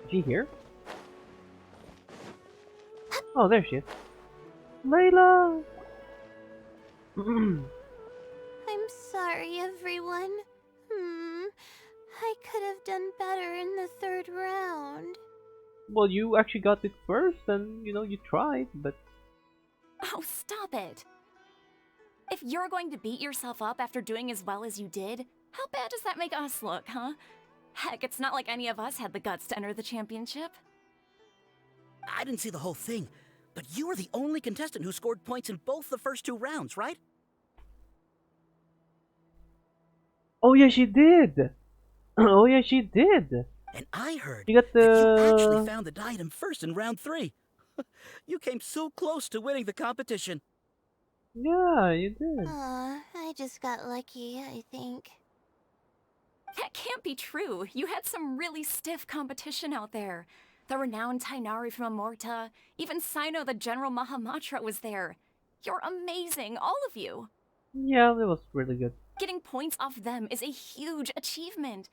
Is she here? Oh, there she is. Layla! I'm sorry, everyone. I could have done better in the third round. Well, you actually got it first, and you tried, but Oh, stop it. If you're going to beat yourself up after doing as well as you did, how bad does that make us look, huh? Heck, it's not like any of us had the guts to enter the championship. I didn't see the whole thing, but you were the only contestant who scored points in both the first 2 rounds, right? oh yeah, she did. Oh yeah, she did. And I heard You got that you actually the found the item first in round 3. You came so close to winning the competition. yeah, you did. I just got lucky, I think. That can't be true. You had some really stiff competition out there. The renowned Tainari from Amorta, even Sino the General Mahamatra was there. You're amazing, all of you. Yeah, that was really good. Getting points off them is a huge achievement.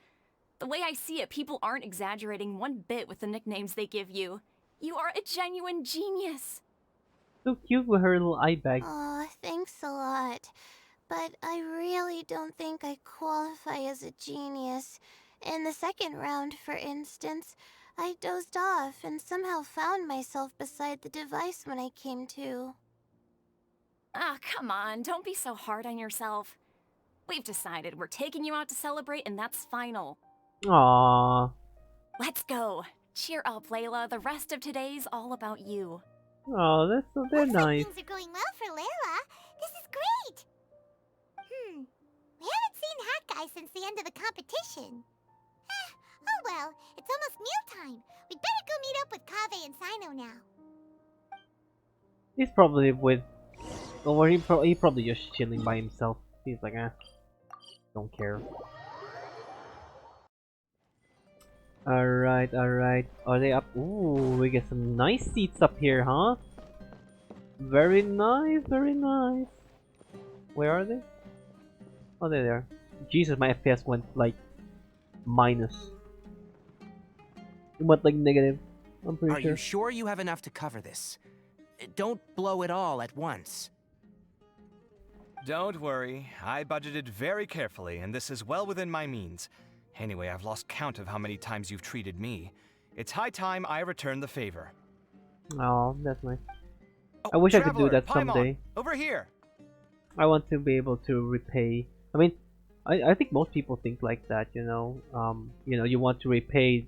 The way I see it, people aren't exaggerating one bit with the nicknames they give you. You are a genuine genius. So cute with her little eye bag. Aw, thanks a lot. But I really don't think I qualify as a genius. In the second round, for instance, I dozed off and somehow found myself beside the device when I came to. Ah, come on, don't be so hard on yourself. We've decided we're taking you out to celebrate, and that's final. Aww. Let's go. Cheer up, Layla. The rest of today's all about you. Oh, that's so they're Looks nice. like things are going well for Layla. This is great. We haven't seen Hat Guy since the end of the competition. Oh well, it's almost mealtime. We'd better go meet up with Kaveh and Sino now. He's probably with, or he probably just chilling by himself. He's like, don't care. Alright, alright. Are they up? Ooh, we get some nice seats up here, huh? Very nice, very nice. Where are they? Oh, they're there. Jesus, my FPS went like minus. It went like negative. I'm pretty Are sure. you sure you have enough to cover this? Don't blow it all at once. Don't worry, I budgeted very carefully, and this is well within my means. Anyway, I've lost count of how many times you've treated me. It's high time I return the favor. Oh, that's nice. Oh, I wish I could do Traveler, that Paimon, someday. over here! I want to be able to repay. I mean, I think most people think like that, you know. You want to repay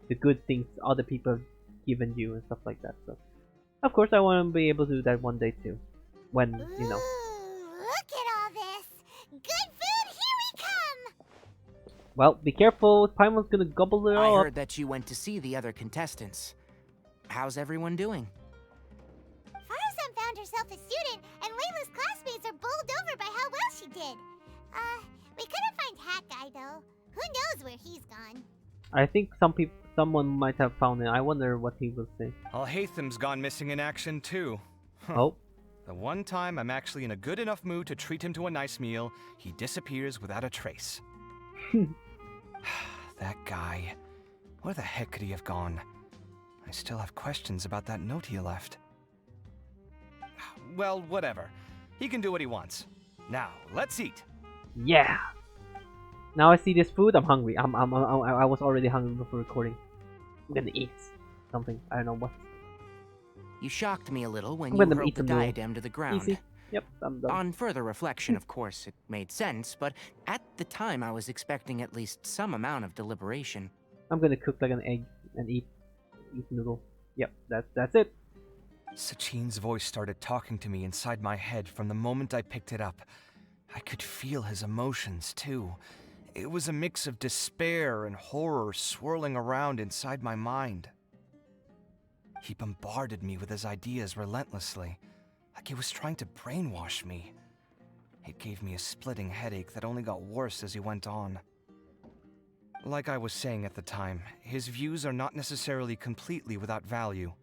the good things other people have given you and stuff like that. So, of course, I want to be able to do that one day too. When, Ooh, look at all this. Good food, here we come. Well, be careful. Paimon's gonna gobble it I all up. heard that you went to see the other contestants. How's everyone doing? Faruzan found herself a student, and Layla's classmates are bowled over by how well she did. We couldn't find Hat Guy though. Who knows where he's gone? I think someone might have found it. I wonder what he will say. Al-Haytham's gone missing in action too. Oh, The one time I'm actually in a good enough mood to treat him to a nice meal, he disappears without a trace. That guy. Where the heck could he have gone? I still have questions about that note he left. Well, whatever. He can do what he wants. Now, let's eat. yeah. Now I see this food. I'm hungry. I was already hungry before recording. I'm gonna eat something. I don't know what. You shocked me a little when I'm you gonna hurled eat the some noodles. diadem to the ground. Easy. Yep, I'm done. On further reflection, of course, it made sense, but at the time I was expecting at least some amount of deliberation. I'm gonna cook like an egg and eat noodle. Yep, that's it. Sachin's voice started talking to me inside my head from the moment I picked it up. I could feel his emotions, too. It was a mix of despair and horror swirling around inside my mind. He bombarded me with his ideas relentlessly, like he was trying to brainwash me. It gave me a splitting headache that only got worse as he went on. Like I was saying at the time, his views are not necessarily completely without value.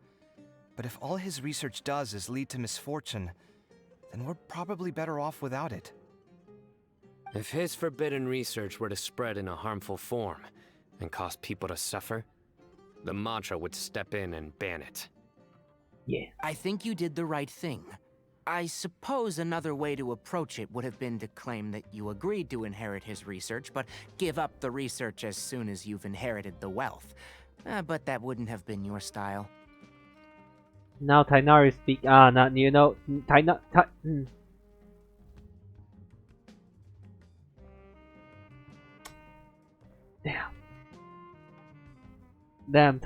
But if all his research does is lead to misfortune, then we're probably better off without it. If his forbidden research were to spread in a harmful form and cause people to suffer, the Matra would step in and ban it. Yeah. I think you did the right thing. I suppose another way to approach it would have been to claim that you agreed to inherit his research, but give up the research as soon as you've inherited the wealth. But that wouldn't have been your style. Now Tainari speak. Not you know. Damn. Damn.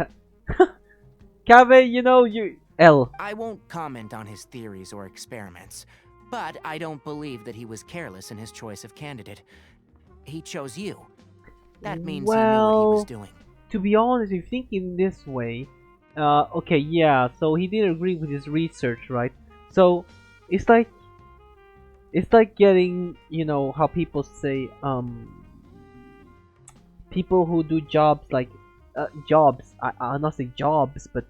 Kave, you know you. L. I won't comment on his theories or experiments, but I don't believe that he was careless in his choice of candidate. He chose you. That means he knew what he was doing. To be honest, if you think in this way, okay, yeah. So he didn't agree with his research, right? So it's like getting, you know, how people say, people who do jobs like jobs. I'll not say jobs, but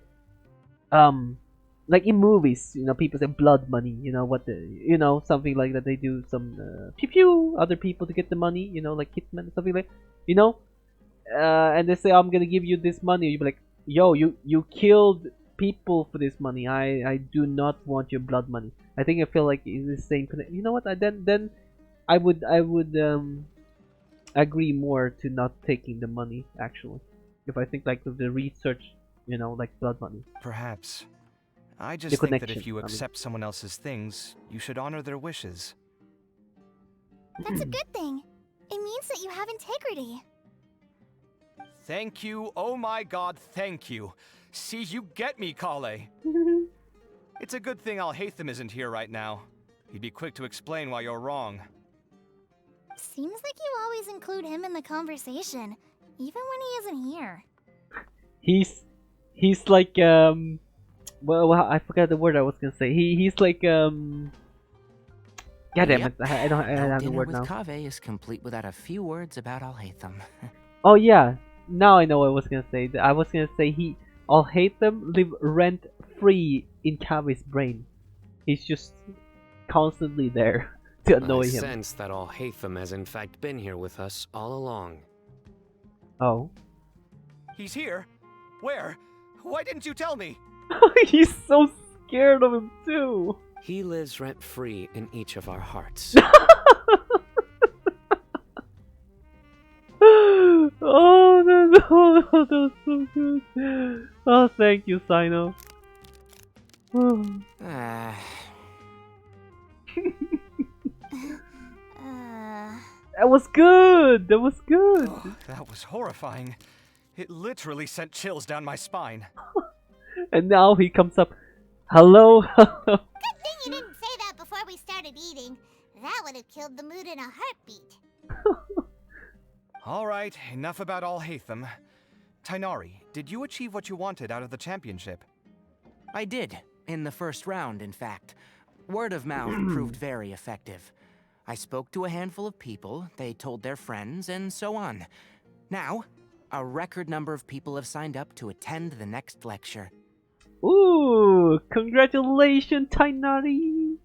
like in movies, you know, people say blood money, you know, you know, something like that. They do some pew pew other people to get the money, you know, like hitmen, something like, you know, and they say, I'm gonna give you this money. You be like, yo, you killed people for this money. I do not want your blood money. I think I feel like it's the same. You know what? Then I would agree more to not taking the money, actually, if I think like the research, you know, like blood money. Perhaps. I just think that if you accept someone else's things, you should honor their wishes. That's a good thing. It means that you have integrity. Thank you, oh my god, thank you. See, you get me, Kale. It's a good thing Alhaitham isn't here right now. He'd be quick to explain why you're wrong. Seems like you always include him in the conversation, even when he isn't here. He's like well, I forgot the word I was gonna say. He's like God damn it, I don't have the word now. Dinner with Kaveh is complete without a few words about Alhaitham. Oh yeah, now I know what I was gonna say. I was gonna say Alhaitham live rent free in Kave's brain. He's just constantly there to annoy him. I sense that Alhaitham has in fact been here with us all along. Oh. He's here? Where? Why didn't you tell me? He's so scared of him too. He lives rent-free in each of our hearts. Oh no, that was so good. Oh, thank you, Sino. That was good. That was good. Oh, that was horrifying. It literally sent chills down my spine. And now he comes up. Hello. Good thing you didn't say that before we started eating. That would have killed the mood in a heartbeat. Alright, enough about Alhaitham. Tainari, did you achieve what you wanted out of the championship? I did, in the first round, in fact. Word of mouth proved very effective. I spoke to a handful of people, they told their friends, and so on. Now, a record number of people have signed up to attend the next lecture. Ooh, congratulations, Tainari.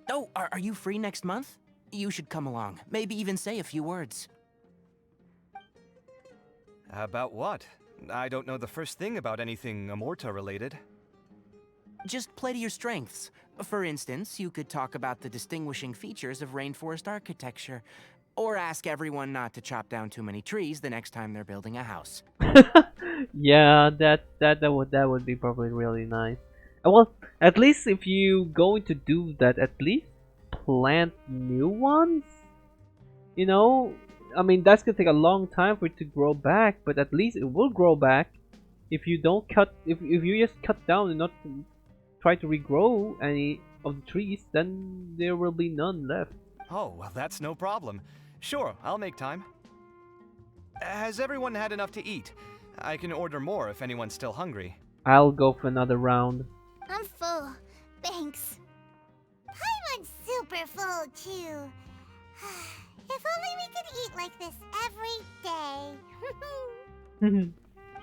Oh, are you free next month? You should come along, maybe even say a few words. About what? I don't know the first thing about anything Amorta related. Just play to your strengths. For instance, you could talk about the distinguishing features of rainforest architecture, or ask everyone not to chop down too many trees the next time they're building a house. Yeah, that would be probably really nice. Well, at least if you going to do that, at least plant new ones. You know, I mean that's gonna take a long time for it to grow back, but at least it will grow back. If you don't cut, if you just cut down and not try to regrow any of the trees, then there will be none left. Oh, well, that's no problem. Sure, I'll make time. Has everyone had enough to eat? I can order more if anyone's still hungry. I'll go for another round. I'm full. Thanks. Paimon's super full, too. If only we could eat like this every day.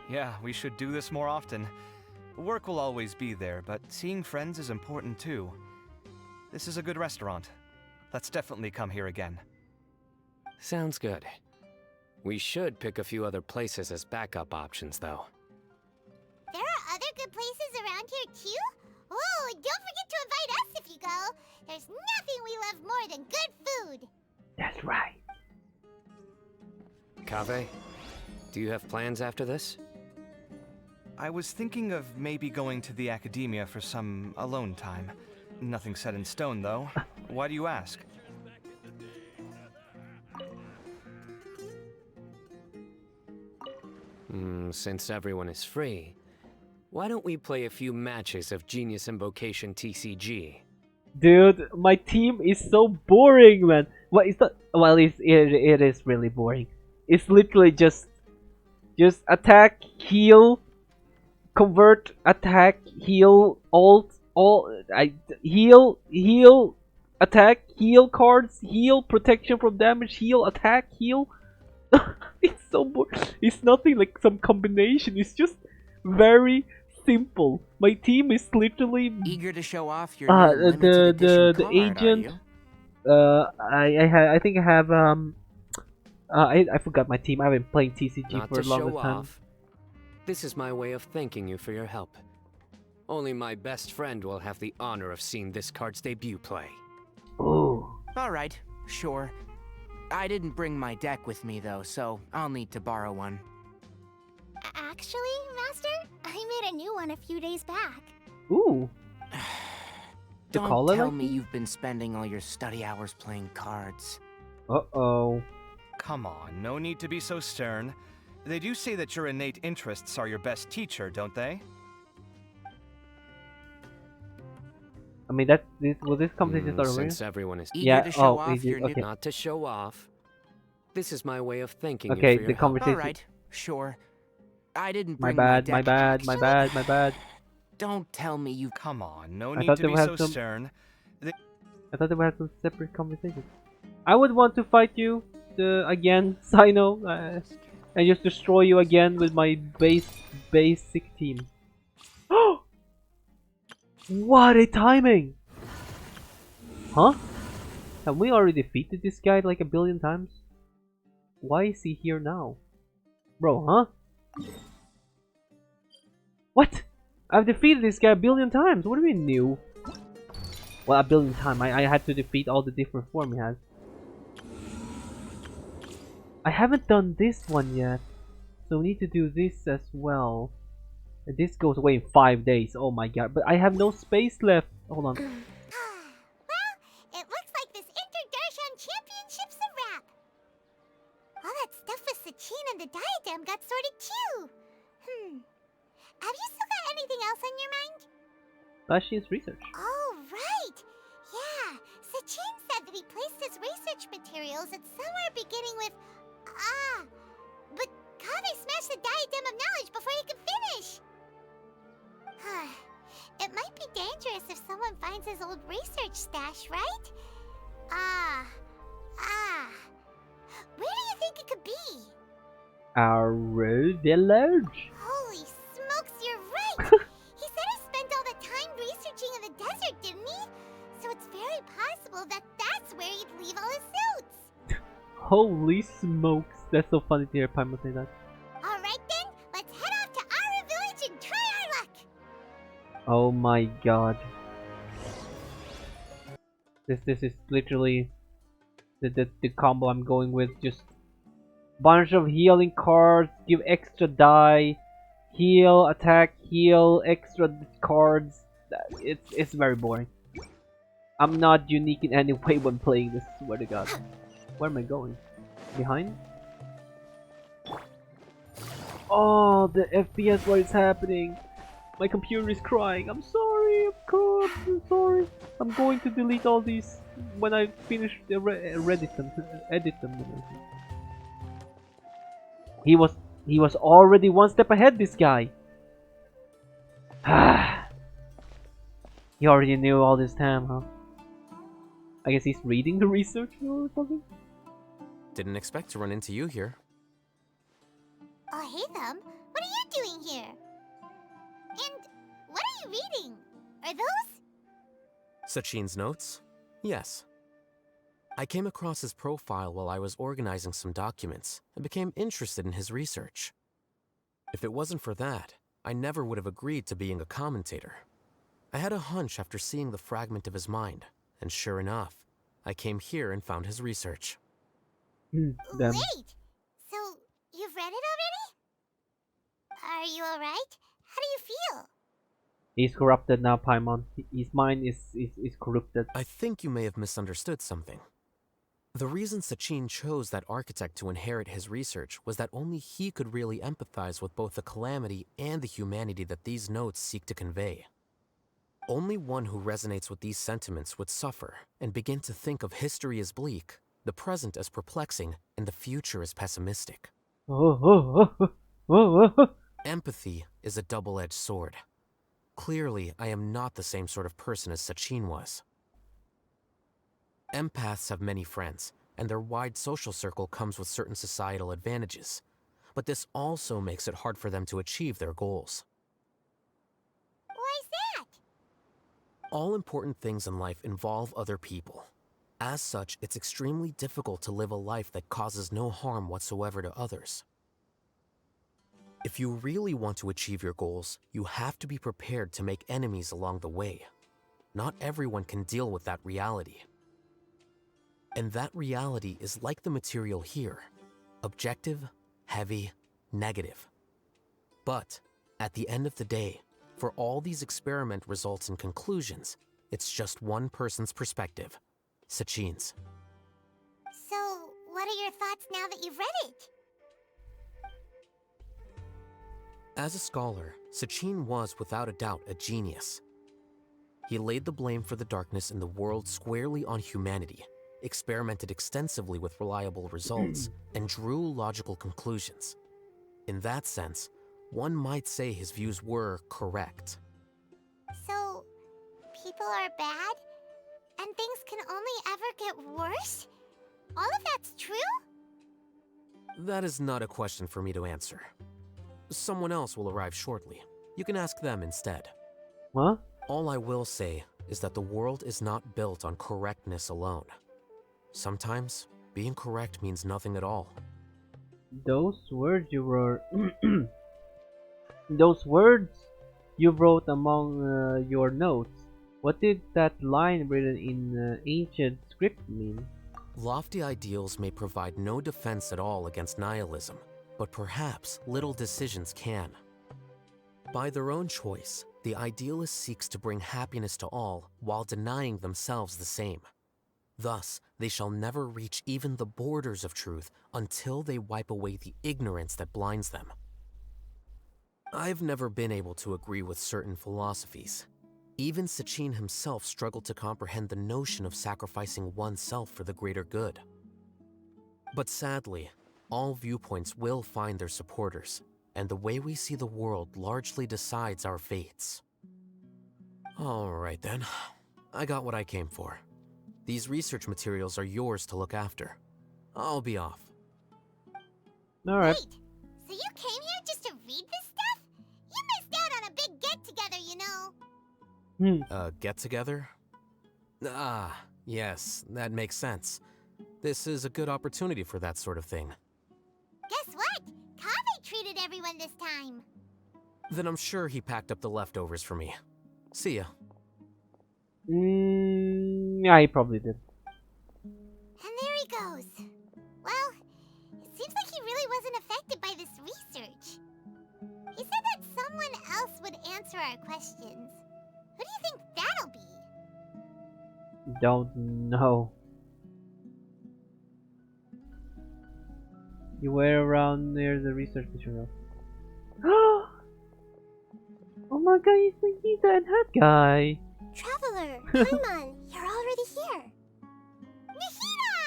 Yeah, we should do this more often. Work will always be there, but seeing friends is important too. This is a good restaurant. Let's definitely come here again. Sounds good. We should pick a few other places as backup options, though. There are other good places around here too? Oh, and don't forget to invite us if you go. There's nothing we love more than good food. That's right. Kaveh, do you have plans after this? I was thinking of maybe going to the academia for some alone time. Nothing set in stone, though. Why do you ask? Since everyone is free, why don't we play a few matches of Genius Invocation TCG? Dude, my team is so boring, man. Well, it's not. Well, it is really boring. It's literally just attack, heal, convert, attack, heal, heal, attack, heal cards, heal, protection from damage, heal, attack, heal. It's so boring. It's nothing like some combination. It's just very simple. My team is literally Eager to show off your new limited edition the card, agent. are you? I think I have I forgot my team. I've been playing TCG Not for to a long show time. off. This is my way of thanking you for your help. Only my best friend will have the honor of seeing this card's debut play. Oh. All right, sure. I didn't bring my deck with me though, so I'll need to borrow one. Actually, Master, I made a new one a few days back. Ooh. The Don't color tell like me this? you've been spending all your study hours playing cards. Uh-oh. Come on, no need to be so stern. They do say that your innate interests are your best teacher, don't they? I mean, will this competition start already? Since everyone is Eager Yeah, to show oh, off easy, your okay. new... not to show off, this is my way of thanking Okay, you for the your help. conversation. All right, sure. I didn't My bring bad, my my deck. bad, my bad, my bad. Don't tell me you... Come on, no I need thought to they be had so some- stern. I thought they would have some separate conversations. I would want to fight you again, Sino, and just destroy you again with my basic team. What a timing! Huh? Have we already defeated this guy like a billion times? Why is he here now? Bro, huh? What? I've defeated this guy a billion times. What do you mean new? Well, a billion times. I had to defeat all the different form he has. I haven't done this one yet. So we need to do this as well. And this goes away in 5 days. Oh my god. But I have no space left. Hold on. Well, it looks like this Inter-Darshan Championship's a wrap. All that stuff with Sachin and the diadem got sorted too. Have you still got anything else on your mind? Lashin's research. Oh, right. Yeah, Sachin said that he placed his research materials at somewhere beginning with but Kaveh smashed the diadem of knowledge before he could finish. It might be dangerous if someone finds his old research stash, right? Where do you think it could be? Our village. Holy smokes, you're right! He said he spent all the time researching in the desert, didn't he? So it's very possible that that's where he'd leave all his notes. Holy smokes. That's so funny to hear Paimon say that. Alright then, let's head off to our village and try our luck! Oh my god. This is literally the combo I'm going with. Just bunch of healing cards, give extra die, heal, attack, heal, extra cards. It's very boring. I'm not unique in any way when playing this, swear to god. Where am I going? Behind? Oh, the FPS, what is happening? My computer is crying. I'm sorry, I'm sorry. I'm going to delete all these when I finish the edit them. He was already one step ahead, this guy. He already knew all this time, huh? I guess he's reading the research or something? Didn't expect to run into you here. Oh, hey them. What are you doing here? And what are you reading? Are those? Sachin's notes? Yes. I came across his profile while I was organizing some documents and became interested in his research. If it wasn't for that, I never would have agreed to being a commentator. I had a hunch after seeing the fragment of his mind, and sure enough, I came here and found his research. Them. Wait! So, you've read it already? Are you alright? How do you feel? He's corrupted now, Paimon. His mind is corrupted. I think you may have misunderstood something. The reason Sachin chose that architect to inherit his research was that only he could really empathize with both the calamity and the humanity that these notes seek to convey. Only one who resonates with these sentiments would suffer and begin to think of history as bleak, the present as perplexing, and the future as pessimistic. Empathy is a double-edged sword. Clearly, I am not the same sort of person as Sachin was. Empaths have many friends, and their wide social circle comes with certain societal advantages. But this also makes it hard for them to achieve their goals. Why's that? All important things in life involve other people. As such, it's extremely difficult to live a life that causes no harm whatsoever to others. If you really want to achieve your goals, you have to be prepared to make enemies along the way. Not everyone can deal with that reality. And that reality is like the material here: objective, heavy, negative. But at the end of the day, for all these experiment results and conclusions, it's just one person's perspective, Sachin's. So, what are your thoughts now that you've read it? As a scholar, Sachin was without a doubt a genius. He laid the blame for the darkness in the world squarely on humanity, experimented extensively with reliable results, and drew logical conclusions. In that sense, one might say his views were correct. So, people are bad? And things can only ever get worse? All of that's true? That is not a question for me to answer. Someone else will arrive shortly. You can ask them instead. What? All I will say is that the world is not built on correctness alone. Sometimes, being correct means nothing at all. Those words you wrote. Those words you wrote among your notes. What did that line written in ancient script mean? Lofty ideals may provide no defense at all against nihilism, but perhaps little decisions can. By their own choice, the idealist seeks to bring happiness to all while denying themselves the same. Thus, they shall never reach even the borders of truth until they wipe away the ignorance that blinds them. I've never been able to agree with certain philosophies. Even Sachin himself struggled to comprehend the notion of sacrificing oneself for the greater good. But sadly, all viewpoints will find their supporters, and the way we see the world largely decides our fates. All right then, I got what I came for. These research materials are yours to look after. I'll be off. Alright. Wait, so you came here just to read this stuff? You missed out on a big get-together, you know. A get-together? Ah, yes, that makes sense. This is a good opportunity for that sort of thing. Guess what? Kaveh treated everyone this time. Then I'm sure he packed up the leftovers for me. See ya. Yeah, he probably did. And there he goes. Well, it seems like he really wasn't affected by this research. He said that someone else would answer our questions. Who do you think that'll be? Don't know. You were around near the research material. Oh my god, he's that head guy. Traveler, Paimon, you're already here. Nahida!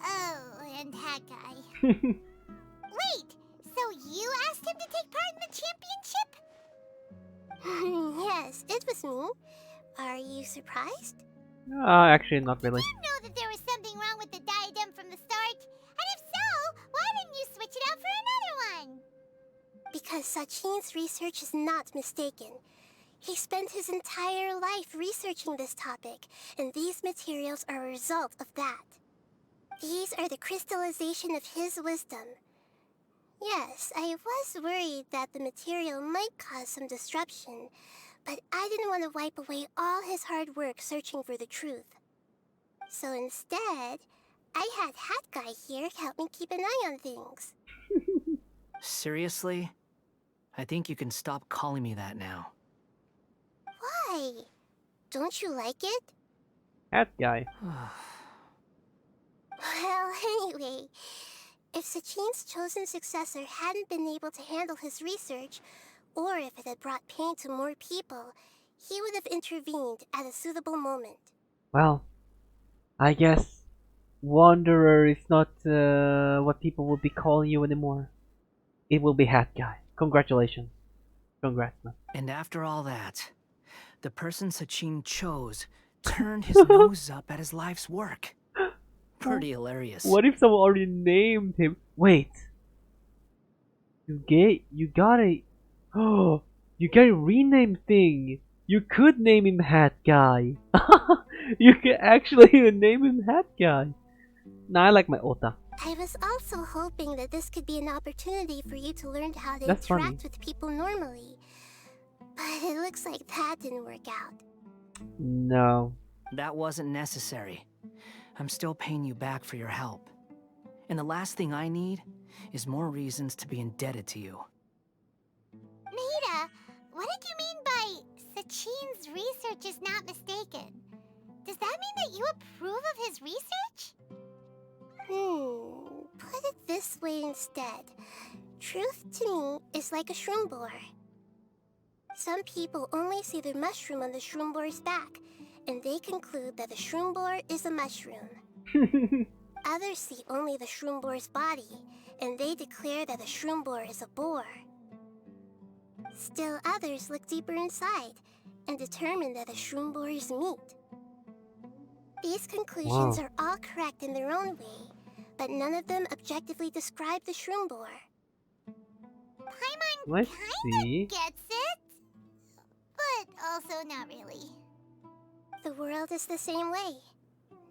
Oh, and that guy. Wait, so you asked him to take part in the championship? Yes, it was me. Are you surprised? Actually, not really. You know that there was something wrong with the diadem from the start? And if so, why didn't you switch it out for another one? Because Sachin's research is not mistaken. He spent his entire life researching this topic, and these materials are a result of that. These are the crystallization of his wisdom. Yes, I was worried that the material might cause some disruption, but I didn't want to wipe away all his hard work searching for the truth. So instead, I had Hat Guy here help me keep an eye on things. Seriously? I think you can stop calling me that now. Why? Don't you like it? Hat guy. Well, anyway, if Sachin's chosen successor hadn't been able to handle his research, or if it had brought pain to more people, he would have intervened at a suitable moment. Well, I guess Wanderer is not what people will be calling you anymore. It will be Hat Guy. Congratulations. Congrats, man. And after all that, the person Sachin chose turned his nose up at his life's work. Pretty hilarious. What if someone already named him? Wait. You got a rename thing. You could name him Hat Guy. You could actually name him Hat Guy. Now I like my Ota. I was also hoping that this could be an opportunity for you to learn how to That's interact funny. with people normally. But it looks like that didn't work out. No. That wasn't necessary. I'm still paying you back for your help. And the last thing I need is more reasons to be indebted to you. Maida, what did you mean by Sachin's research is not mistaken? Does that mean that you approve of his research? Put it this way instead. Truth to me is like a shroom boar. Some people only see the mushroom on the shroom boar's back, and they conclude that the shroom boar is a mushroom. Others see only the shroom boar's body, and they declare that the shroom boar is a boar. Still others look deeper inside, and determine that the shroom boar is meat. These conclusions are all correct in their own way, but none of them objectively describe the shroom boar. Paimon Let's see. gets it, but also not really. The world is the same way.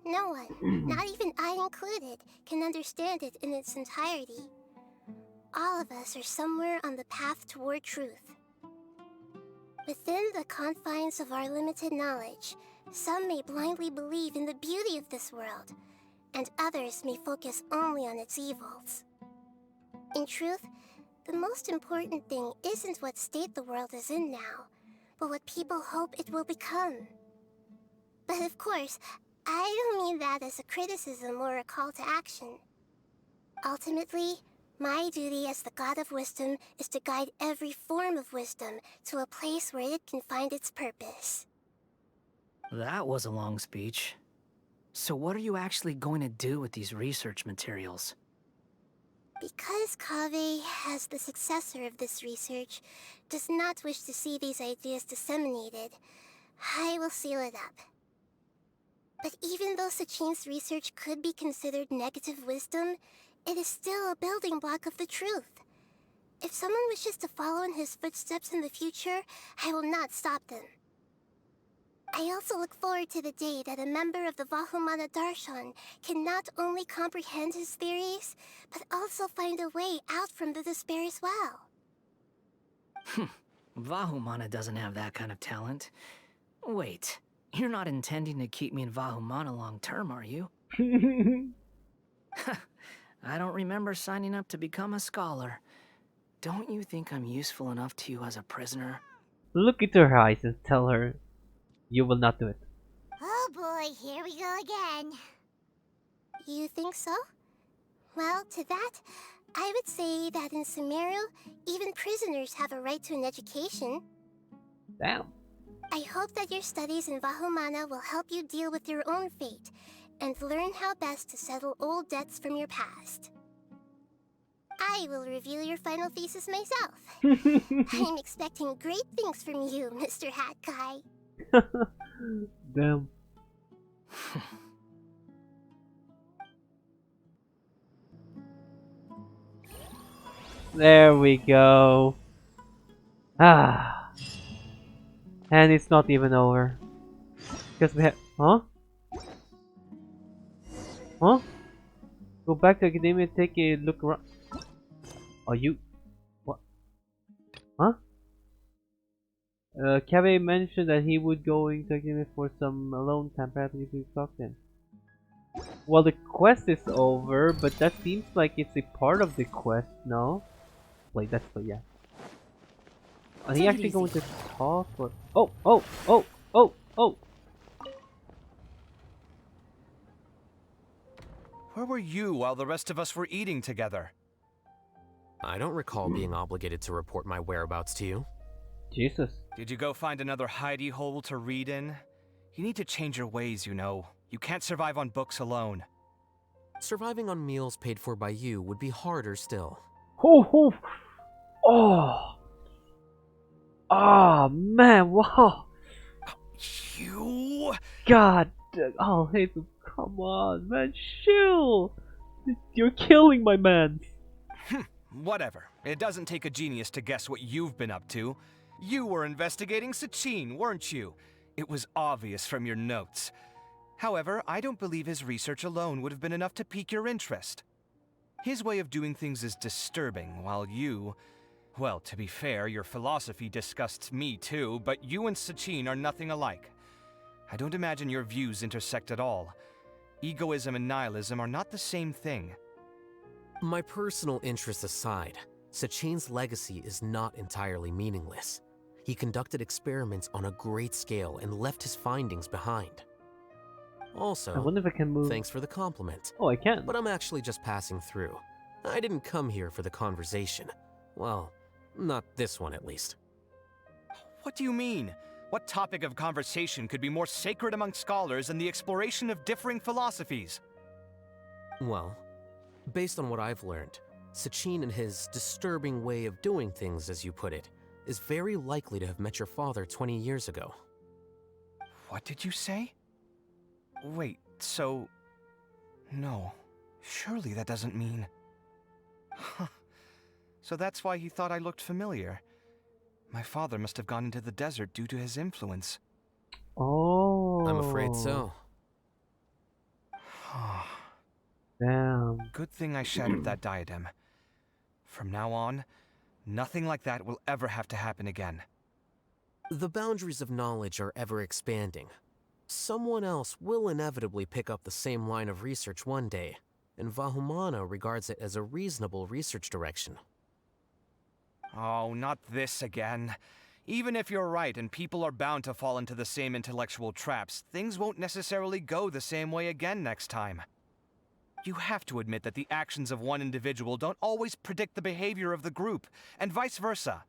No one, not even I included, can understand it in its entirety. All of us are somewhere on the path toward truth. Within the confines of our limited knowledge, some may blindly believe in the beauty of this world, and others may focus only on its evils. In truth, the most important thing isn't what state the world is in now, but what people hope it will become. But of course, I don't mean that as a criticism or a call to action. Ultimately, my duty as the God of Wisdom is to guide every form of wisdom to a place where it can find its purpose. That was a long speech. So what are you actually going to do with these research materials? Because Kaveh, as the successor of this research, does not wish to see these ideas disseminated, I will seal it up. But even though Sachin's research could be considered negative wisdom, it is still a building block of the truth. If someone wishes to follow in his footsteps in the future, I will not stop them. I also look forward to the day that a member of the Vahumana Darshan can not only comprehend his theories, but also find a way out from the despair as well. Vahumana doesn't have that kind of talent. Wait, you're not intending to keep me in Vahumana long term, are you? I don't remember signing up to become a scholar. Don't you think I'm useful enough to you as a prisoner? Look into her eyes and tell her you will not do it. Oh boy, here we go again. You think so? Well, to that, I would say that in Sumeru, even prisoners have a right to an education. Damn. I hope that your studies in Vahumana will help you deal with your own fate, and learn how best to settle old debts from your past. I will review your final thesis myself. I'm expecting great things from you, Mr. Hat Guy. Damn. There we go. Ah. And it's not even over. Because we have... Huh? Huh? Go back to academia and take a look around. Are you... What? Huh? Kaveh mentioned that he would going to give me for some alone time. Perhaps you could talk then. Well, the quest is over, but that seems like it's a part of the quest, no? Wait, that's the... yeah. Are he actually going to talk or... Oh, oh, oh, oh, oh! Where were you while the rest of us were eating together? I don't recall being obligated to report my whereabouts to you. Jesus. Did you go find another hidey hole to read in? You need to change your ways, you know. You can't survive on books alone. Surviving on meals paid for by you would be harder still. Oh, oh, oh, man, wow. You... God, oh, hey, come on, man, chill. You're killing my man. Whatever. It doesn't take a genius to guess what you've been up to. You were investigating Sachin, weren't you? It was obvious from your notes. However, I don't believe his research alone would have been enough to pique your interest. His way of doing things is disturbing, while you... Well, to be fair, your philosophy disgusts me too, but you and Sachin are nothing alike. I don't imagine your views intersect at all. Egoism and nihilism are not the same thing. My personal interests aside, Sachin's legacy is not entirely meaningless. He conducted experiments on a great scale and left his findings behind. Also, I wonder if I can move. Thanks for the compliment. Oh, I can. But I'm actually just passing through. I didn't come here for the conversation. Well, not this one at least. What do you mean? What topic of conversation could be more sacred among scholars than the exploration of differing philosophies? Well, based on what I've learned, Sachin and his disturbing way of doing things, as you put it, is very likely to have met your father 20 years ago. What did you say? Wait, so... No. Surely that doesn't mean... Huh. So that's why he thought I looked familiar. My father must have gone into the desert due to his influence. Oh. I'm afraid so. Damn. Good thing I shattered that diadem. From now on, nothing like that will ever have to happen again. The boundaries of knowledge are ever expanding. Someone else will inevitably pick up the same line of research one day, and Vahumana regards it as a reasonable research direction. Oh, not this again. Even if you're right and people are bound to fall into the same intellectual traps, things won't necessarily go the same way again next time. You have to admit that the actions of one individual don't always predict the behavior of the group, and vice versa.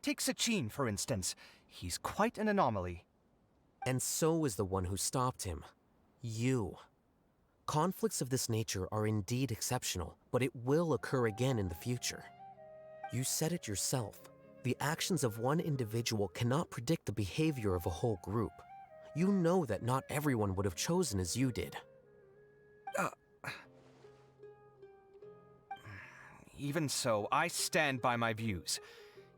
Take Sachin, for instance. He's quite an anomaly. And so is the one who stopped him. You. Conflicts of this nature are indeed exceptional, but it will occur again in the future. You said it yourself. The actions of one individual cannot predict the behavior of a whole group. You know that not everyone would have chosen as you did. Even so, I stand by my views.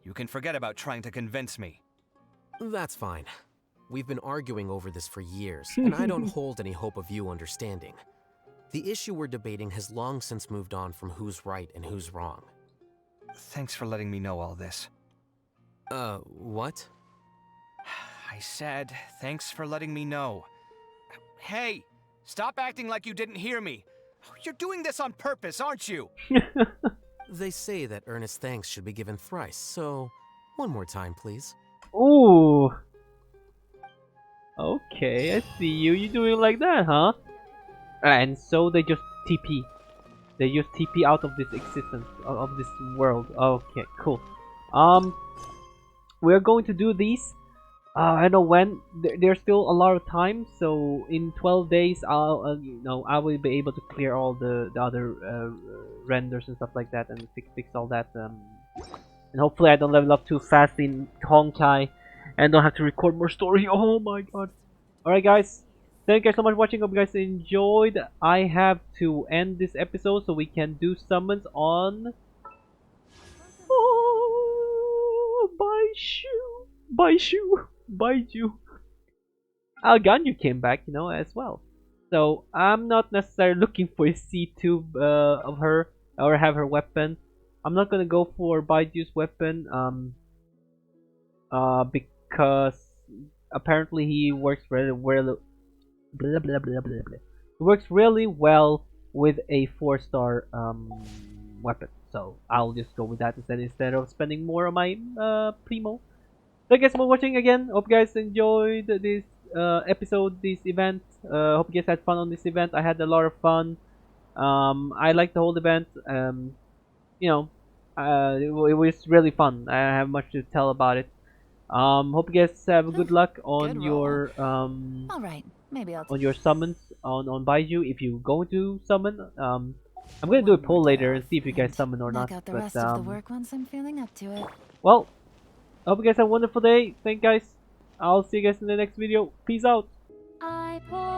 You can forget about trying to convince me. That's fine. We've been arguing over this for years, and I don't hold any hope of you understanding. The issue we're debating has long since moved on from who's right and who's wrong. Thanks for letting me know all this. What? I said, thanks for letting me know. Hey, stop acting like you didn't hear me. You're doing this on purpose, aren't you? They say that earnest thanks should be given thrice, so one more time, please. Ooh. Okay, I see you. You doing like that, huh? And so they just TP. They just TP out of this existence, of this world. Okay, cool. We're going to do these. I know when. There's still a lot of time, so in 12 days, I'll I will be able to clear all the other renders and stuff like that, and fix all that. And hopefully, I don't level up too fast in Honkai, and don't have to record more story. Oh my god! All right, guys. Thank you guys so much for watching. Hope you guys enjoyed. I have to end this episode so we can do summons on. Oh, Baiju. Alganyu came back, as well. So I'm not necessarily looking for a C2 of her or have her weapon. I'm not gonna go for Baiju's weapon. Because apparently he works really blah, blah, blah, blah, blah. He works really well with a 4-star weapon. So I'll just go with that instead of spending more on my primo. Thank you guys for watching again. Hope you guys enjoyed this episode, this event. Hope you guys had fun on this event. I had a lot of fun. I liked the whole event. You know, it was really fun. I have much to tell about it. Hope you guys have good luck on Good roll. your All right, maybe I'll. on your summons on Baiju if you go to summon. I'm gonna do a poll later and see if you guys summon or not. Knock out the But rest of the work once I'm feeling up to it. well, I hope you guys have a wonderful day. Thank you guys. I'll see you guys in the next video. Peace out. I pour